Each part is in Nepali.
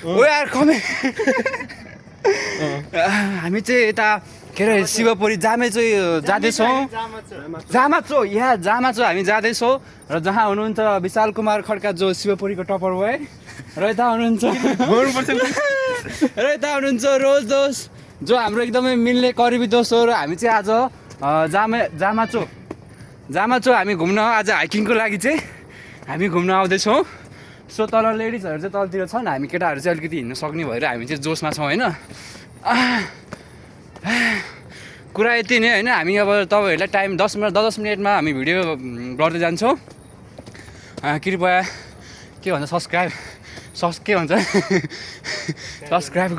ओ यार कमे हामी चाहिँ यता के अरे शिवपुरी जाँदैछौँ जामाचो हामी जाँदैछौँ र जहाँ हुनुहुन्छ विशाल कुमार खड्का जो शिवपुरीको टपर भयो र यता हुनुहुन्छ रोज दोस्त जो हाम्रो एकदमै मिल्ने करिबी दोस्त हो र हामी चाहिँ आज जामाचो हामी घुम्न आज हाइकिङको लागि चाहिँ हामी घुम्न आउँदैछौँ। सो तल लेडिजहरू चाहिँ तलतिर छन्, हामी केटाहरू चाहिँ अलिकति हिँड्न सक्ने भएर हामी चाहिँ जोसमा छौँ होइन। कुरा यति नै होइन, हामी अब तपाईँहरूलाई टाइम 10 मिनटमा हामी भिडियो गर्दै जान्छौँ। कृपया के भन्छ सब्सक्राइब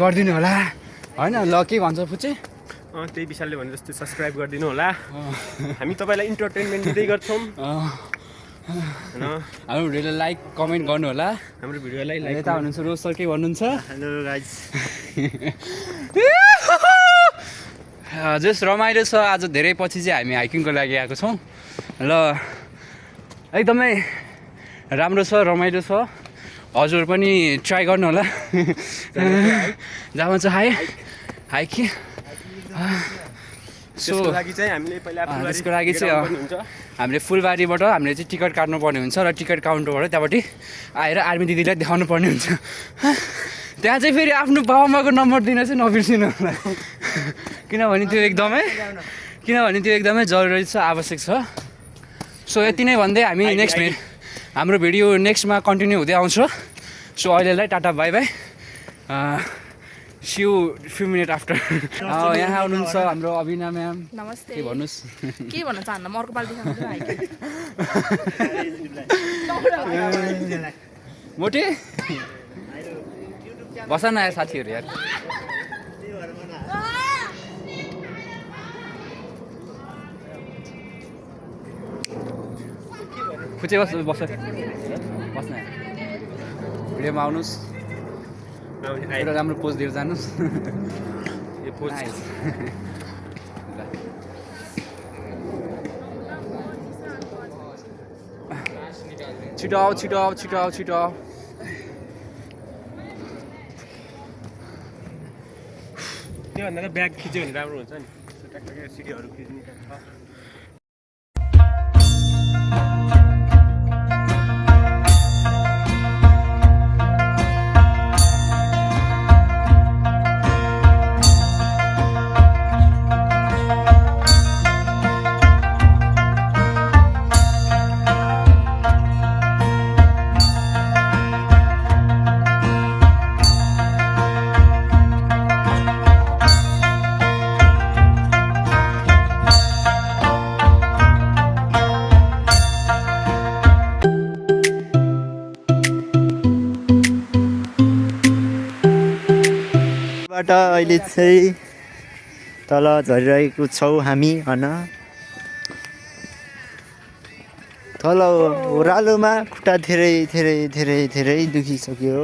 गरिदिनु होला होइन। ल के भन्छ पुचे त्यही विशालले भने जस्तो सब्सक्राइब गरिदिनु होला। हामी तपाईँलाई इन्टरटेनमेन्ट दिँदै गर्छौँ होइन। हाम्रो भिडियोलाई लाइक कमेन्ट गर्नु होला। हाम्रो भिडियोलाई लाइक यता हुनुहुन्छ रोज सर के भन्नुहुन्छ? Hello guys. जस रमाइलो छ, आज धेरै पछि चाहिँ हामी हाइकिङको लागि आएको छौँ। ल एकदमै राम्रो छ, रमाइलो छ, हजुर पनि ट्राई गर्नु होला। जहाँ चाहिँ हाइकिङ त्यसको लागि चाहिँ हामीले पहिला त्यसको लागि चाहिँ हामीले फुलबारीबाट हामीले चाहिँ टिकट काट्नुपर्ने हुन्छ र टिकट काउन्टरबाट त्यहाँपट्टि आएर आर्मी दिदीलाई देखाउनु पर्ने हुन्छ। त्यहाँ चाहिँ फेरि आफ्नो बाबुआमाको नम्बर दिन चाहिँ नबिर्सिनु होला, किनभने त्यो एकदमै जरुरी छ, आवश्यक छ। सो यति नै भन्दै हामी हाम्रो भिडियो नेक्स्टमा कन्टिन्यू हुँदै आउँछ। सो अहिलेलाई tata bye bye, see you few minute after. यहाँ आउनुहुन्छ हाम्रो अभिना म्याम। नमस्ते। के भन्नुहोस्? के भन्न चाहन्न, म अर्को पालि मोटे बस न आयो साथीहरू यार। खुचे बस्न भिडियोमा आउनुहोस्, एउटा राम्रो पोज दिएर जानुहोस्। यो पोज छिटो आऊ। त्योभन्दा त ब्याग खिच्यो भने राम्रो हुन्छ नि, ट्याक्कै सिडीहरू खिच्नु। अहिले चाहिँ तल झरिरहेको छौँ हामी होइन। तल ओह्रालोमा खुट्टा धेरै दुखिसक्यो।